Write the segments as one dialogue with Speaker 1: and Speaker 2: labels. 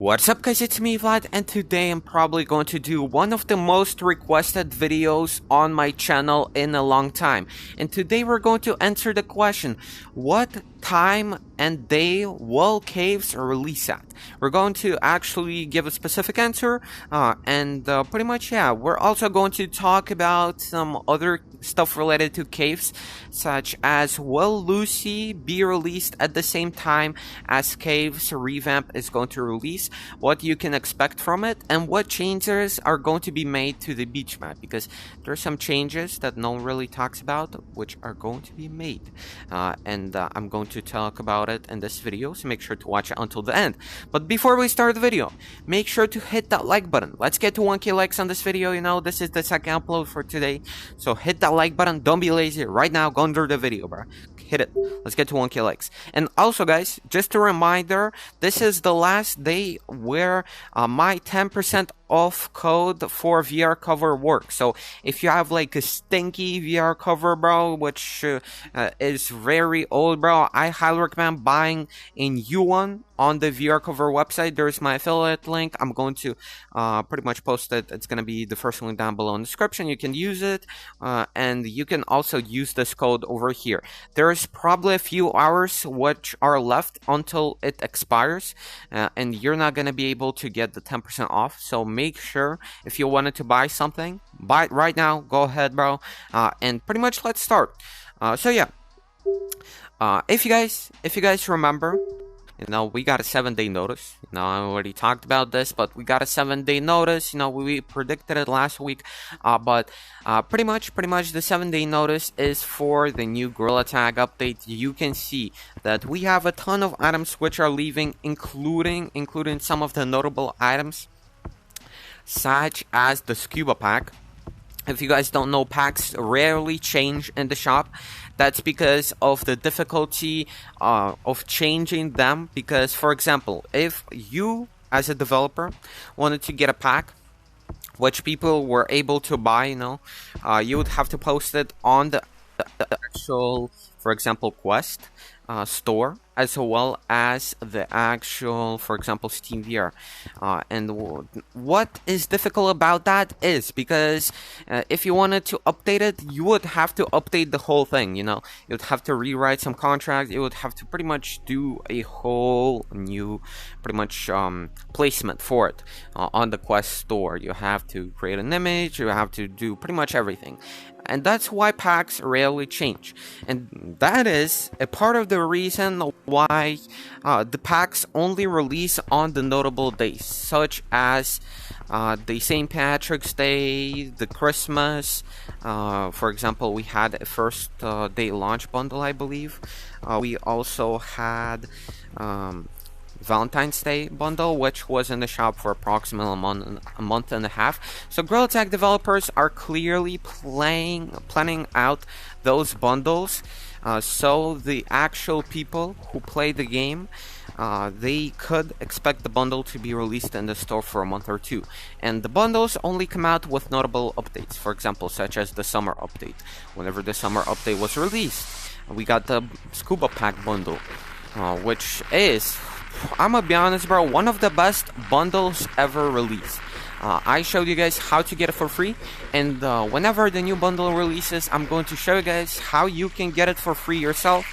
Speaker 1: What's up guys, it's me Vlad, and today I'm probably going to do one of the most requested videos on my channel in a long time. And today we're going to answer the question, what time and day will caves release at? We're going to actually give a specific answer, and pretty much, yeah, we're also going to talk about some other stuff related to caves, such as will Lucy be released at the same time as Caves Revamp is going to release, what you can expect from it, and what changes are going to be made to the beach map, because there's some changes that no one really talks about which are going to be made, and I'm going to talk about it in this video, so make sure to watch it until the end. But before we start the video, make sure to hit that like button. Let's get to 1k likes on this video. You know, this is the second upload for today, so hit that like button. Don't be lazy. Right now, go under the video, bro. Hit it. Let's get to 1k likes. And also, guys, just a reminder, this is the last day where my 10% off code for VR cover works. So if you have like a stinky VR cover, bro, which is very old, bro, I highly recommend buying a new one on the VR cover website. There's my affiliate link. I'm going to pretty much post it. It's going to be the first link down below in the description. You can use it, and you can also use this code over here. There's probably a few hours which are left until it expires, and you're not going to be able to get the 10% off. So make sure, if you wanted to buy something, buy it right now. Go ahead, bro. And pretty much let's start. So yeah, if you guys remember, you know, we got a 7-day notice. You know, I already talked about this, but we got a 7-day notice. You know, we predicted it last week. But pretty much the 7-day notice is for the new Gorilla Tag update. You can see that we have a ton of items which are leaving, including some of the notable items, such as the scuba pack. If you guys don't know, packs rarely change in the shop. That's because of the difficulty of changing them. Because, for example, if you, as a developer, wanted to get a pack which people were able to buy, you know, you would have to post it on the actual, for example, Quest store, as well as the actual, for example, Steam VR. And what is difficult about that is because if you wanted to update it, you would have to update the whole thing. You know, you would have to rewrite some contracts. You would have to pretty much do a whole new, pretty much placement for it on the Quest store. You have to create an image. You have to do pretty much everything. And that's why packs rarely change. And that is a part of the reason why the packs only release on the notable days, such as the St. Patrick's Day, the Christmas. For example, we had a first day launch bundle, I believe. We also had Valentine's Day bundle, which was in the shop for approximately a month and a half. So Gorilla Tag developers are clearly planning out those bundles, so the actual people who play the game, they could expect the bundle to be released in the store for a month or two. And the bundles only come out with notable updates, for example, such as the summer update. Whenever the summer update was released, we got the scuba pack bundle, which is, I'm gonna be honest, bro, one of the best bundles ever released. I showed you guys how to get it for free, and whenever the new bundle releases, I'm going to show you guys how you can get it for free yourself,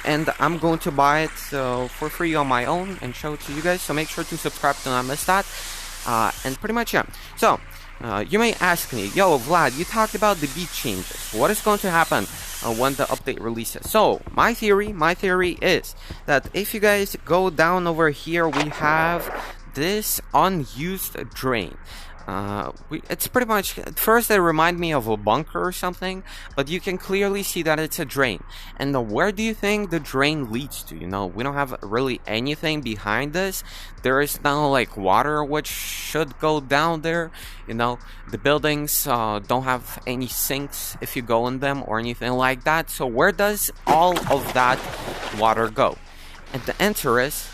Speaker 1: and I'm going to buy it for free on my own and show it to you guys, so make sure to subscribe to not miss that. And pretty much, yeah. So you may ask me, yo Vlad, you talked about the beat changes. What is going to happen when the update releases? So my theory is that if you guys go down over here, we have this unused drain. It's pretty much, at first it reminded me of a bunker or something, but you can clearly see that it's a drain. And where do you think the drain leads to? You know, we don't have really anything behind this. There is no like water which should go down there. You know, the buildings don't have any sinks if you go in them or anything like that. So where does all of that water go? And the answer is,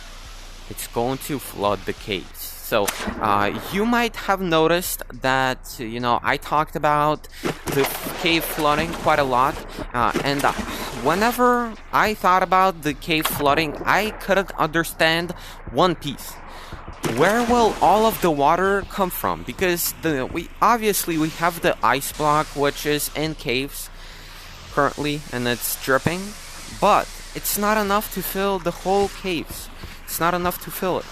Speaker 1: it's going to flood the caves. So you might have noticed that, you know, I talked about the cave flooding quite a lot, and whenever I thought about the cave flooding, I couldn't understand one piece. where will all of the water come from? Because we have the ice block, which is in caves currently, and it's dripping, but it's not enough to fill the whole caves. It's not enough to fill it.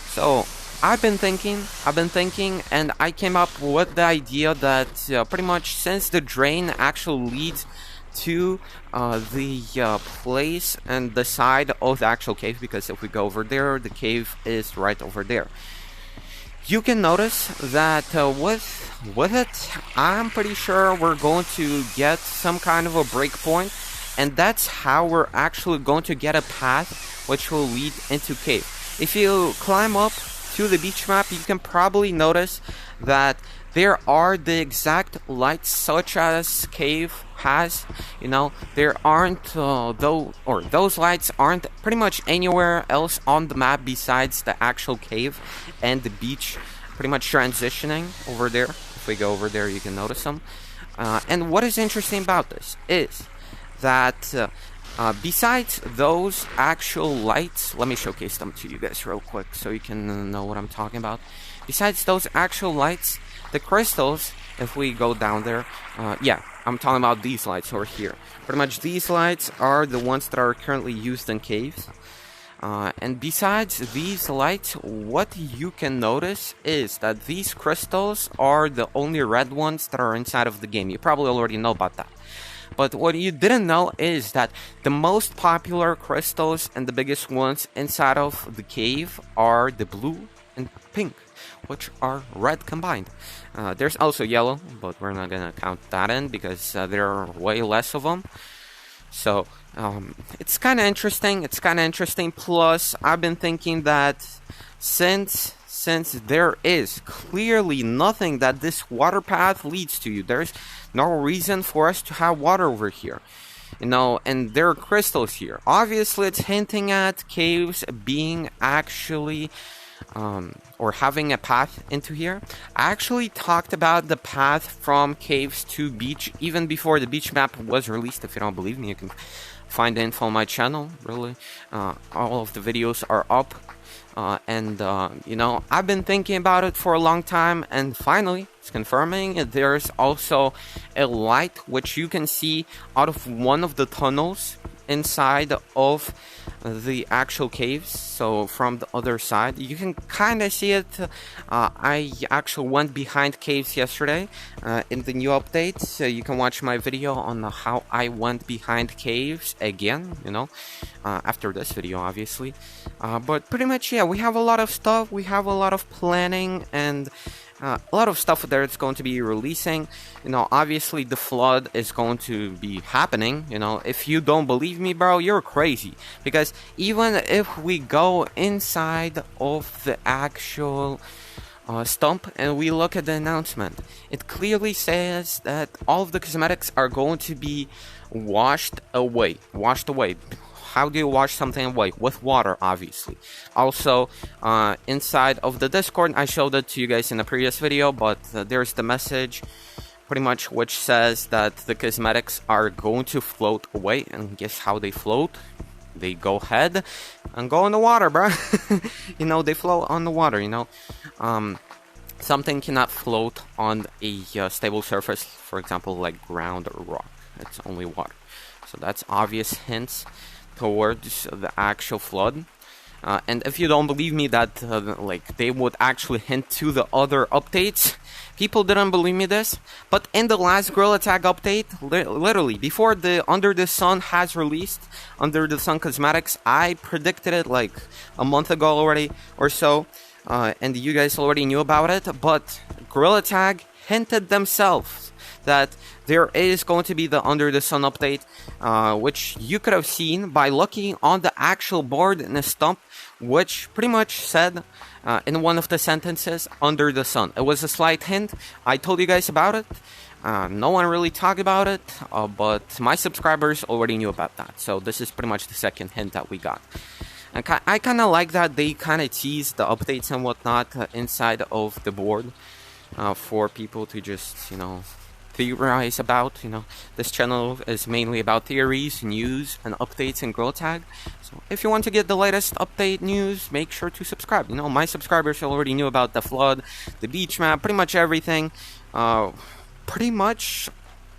Speaker 1: So I've been thinking, and I came up with the idea that pretty much since the drain actually leads to the place and the side of the actual cave, because if we go over there, the cave is right over there. You can notice that with it, I'm pretty sure we're going to get some kind of a breakpoint, and that's how we're actually going to get a path which will lead into cave. If you climb up to the beach map, you can probably notice that there are the exact lights such as cave has. You know, there aren't those lights aren't pretty much anywhere else on the map besides the actual cave and the beach, pretty much transitioning over there. If we go over there, you can notice them. And what is interesting about this is that besides those actual lights, let me showcase them to you guys real quick so you can know what I'm talking about. Besides those actual lights, the crystals, if we go down there, yeah, I'm talking about these lights over here. Pretty much these lights are the ones that are currently used in caves. And besides these lights, what you can notice is that these crystals are the only red ones that are inside of the game. You probably already know about that. But what you didn't know is that the most popular crystals and the biggest ones inside of the cave are the blue and pink, which are red combined. There's also yellow, but we're not gonna count that in because there are way less of them. So it's kind of interesting. Plus, I've been thinking that since there is clearly nothing that this water path leads to, there's no reason for us to have water over here. You know, and there are crystals here. Obviously, it's hinting at caves being actually or having a path into here. I actually talked about the path from caves to beach even before the beach map was released. If you don't believe me, you can find the info on my channel. Really, all of the videos are up. You know, I've been thinking about it for a long time, and finally it's confirming. There's also a light which you can see out of one of the tunnels inside of the actual caves. So from the other side you can kind of see it. I actually went behind caves yesterday in the new update, so you can watch my video on how I went behind caves again, you know, after this video obviously. But pretty much, yeah, we have a lot of stuff, we have a lot of planning, and a lot of stuff that it's going to be releasing. You know, obviously the flood is going to be happening. You know, if you don't believe me, bro, you're crazy. Because even if we go inside of the actual stump and we look at the announcement, it clearly says that all of the cosmetics are going to be washed away. How do you wash something away? With water, obviously. Also, inside of the Discord, I showed it to you guys in a previous video, but there's the message, pretty much, which says that the cosmetics are going to float away. And guess how they float? They go ahead and go in the water, bro. You know, they float on the water, you know. Something cannot float on a stable surface, for example, like ground or rock. It's only water. So that's obvious hints towards the actual flood. And if you don't believe me that like they would actually hint to the other updates, people didn't believe me this, but in the last Gorilla Tag update, literally before the Under the Sun has released, Under the Sun cosmetics, I predicted it like a month ago already or so, and you guys already knew about it, but Gorilla Tag hinted themselves that there is going to be the Under the Sun update, which you could have seen by looking on the actual board in a stump, which pretty much said in one of the sentences, Under the Sun. It was a slight hint. I told you guys about it. No one really talked about it, but my subscribers already knew about that. So this is pretty much the second hint that we got. And I kind of like that they kind of tease the updates and whatnot inside of the board for people to just, you know, theorize about. This channel is mainly about theories, news, and updates in Gorilla Tag. So if you want to get the latest update news, make sure to subscribe. My subscribers already knew about the flood, the beach map, pretty much everything. Pretty much,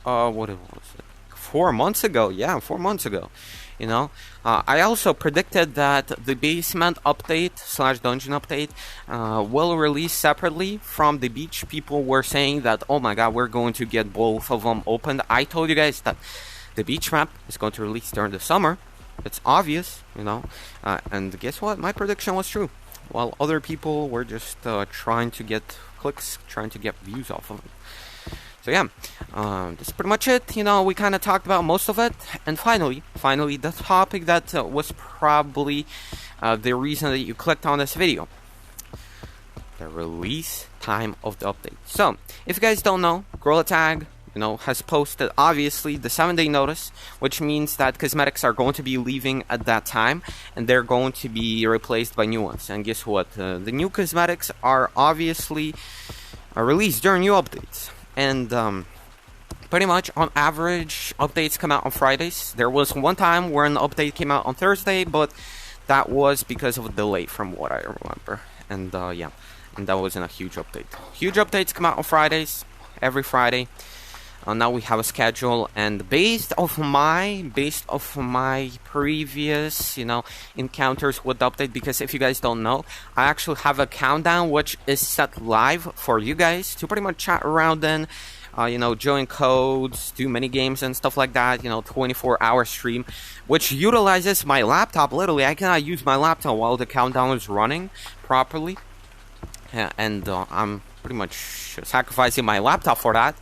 Speaker 1: what was it? 4 months ago. Yeah, 4 months ago. I also predicted that the basement update / dungeon update will release separately from the beach. People were saying that, oh my god, we're going to get both of them opened. I told you guys that the beach map is going to release during the summer. It's obvious, and guess what? My prediction was true. While other people were just trying to get clicks, trying to get views off of it. So yeah, that's pretty much it. We kind of talked about most of it. And finally, the topic that was probably the reason that you clicked on this video. The release time of the update. So, if you guys don't know, Gorilla Tag, has posted, obviously, the 7-day notice, which means that cosmetics are going to be leaving at that time, and they're going to be replaced by new ones. And guess what? The new cosmetics are obviously released during new updates. And pretty much on average, updates come out on Fridays. There was one time where an update came out on Thursday, but that was because of a delay from what I remember. And yeah, and that wasn't a huge update. Huge updates come out on Fridays, every Friday. Now we have a schedule, and based off my previous encounters with the update, because if you guys don't know, I actually have a countdown which is set live for you guys to pretty much chat around in, join codes, do mini games and stuff like that. 24-hour stream, which utilizes my laptop. Literally, I cannot use my laptop while the countdown is running properly, and I'm pretty much sacrificing my laptop for that.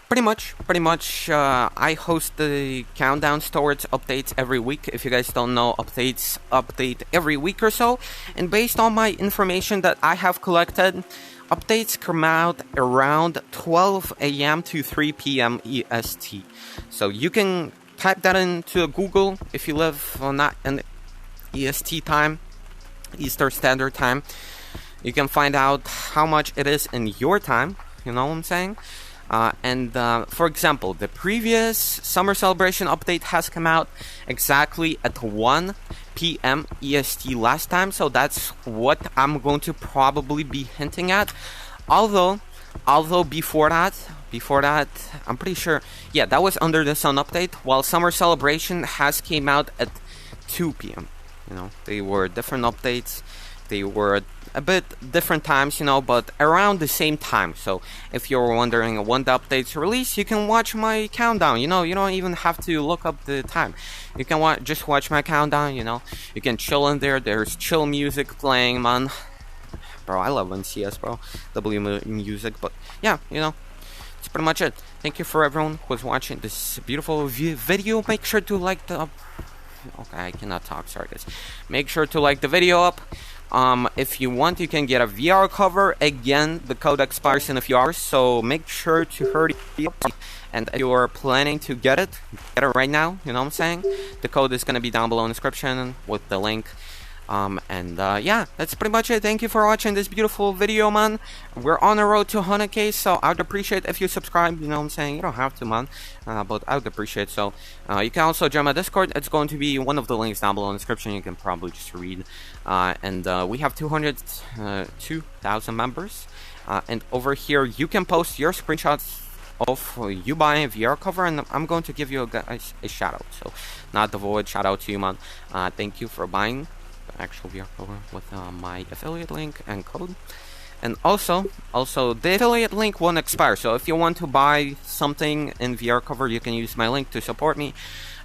Speaker 1: Pretty much, I host the countdowns towards updates every week. If you guys don't know, updates update every week or so. And based on my information that I have collected, updates come out around 12 a.m. to 3 p.m. EST. So you can type that into Google if you live not in EST time, Eastern Standard Time. You can find out how much it is in your time, you know what I'm saying? For example, the previous Summer Celebration update has come out exactly at 1 p.m. EST last time, so that's what I'm going to probably be hinting at. Although before that, I'm pretty sure, yeah, that was Under the Sun update, while Summer Celebration has came out at 2 p.m. They were different updates. They were a bit different times, but around the same time. So if you're wondering when the updates release, you can watch my countdown. You don't even have to look up the time. You can just watch my countdown. You can chill in there. There's chill music playing, man. Bro, I love NCS, bro. W music, but yeah, that's pretty much it. Thank you for everyone who's watching this beautiful video. Make sure to like the. Okay, I cannot talk. Sorry, guys. Make sure to like the video up. If you want, you can get a VR cover. Again, the code expires in a few hours, so make sure to hurry up. And if you're planning to get it right now, you know what I'm saying? The code is going to be down below in the description with the link. Yeah, that's pretty much it. Thank you for watching this beautiful video, man. We're on the road to 100k, so I would appreciate if you subscribe, you know what I'm saying? You don't have to, man, but I would appreciate. So you can also join my Discord. It's going to be one of the links down below in the description. You can probably just read. We have 2,000 members, and over here you can post your screenshots of you buying a VR cover, and I'm going to give you a shout out. So not the void, shout out to you, man. Thank you for buying actual VR cover with my affiliate link and code. And also the affiliate link won't expire, so if you want to buy something in VR cover, you can use my link to support me.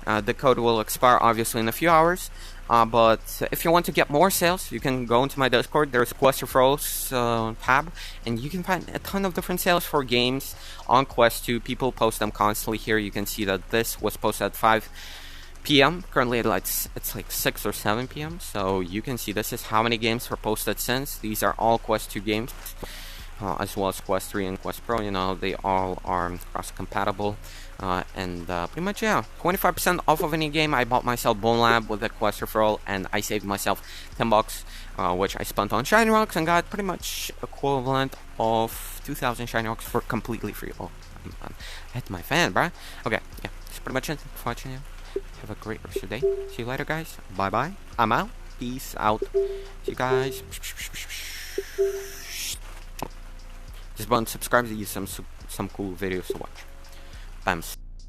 Speaker 1: The code will expire obviously in a few hours, but if you want to get more sales, you can go into my Discord. There's Quest Referrals tab, and you can find a ton of different sales for games on Quest 2. People post them constantly. Here you can see that this was posted at 5 p.m. Currently it's like 6 or 7 p.m. So you can see this is how many games were posted since. These are all Quest 2 games. as well as Quest 3 and Quest Pro. You know, they all are cross-compatible. And pretty much, yeah, 25% off of any game. I bought myself Bone Lab with a Quest referral, and I saved myself $10, which I spent on Shiny Rocks and got pretty much equivalent of 2,000 Shiny Rocks for completely free. Oh, I'm hit my fan, bruh. Okay, yeah, that's pretty much it for watching. Have a great rest of your day. See you later, guys. Bye-bye. I'm out. Peace out. See you guys. Just button subscribe to you some cool videos to watch. Bam.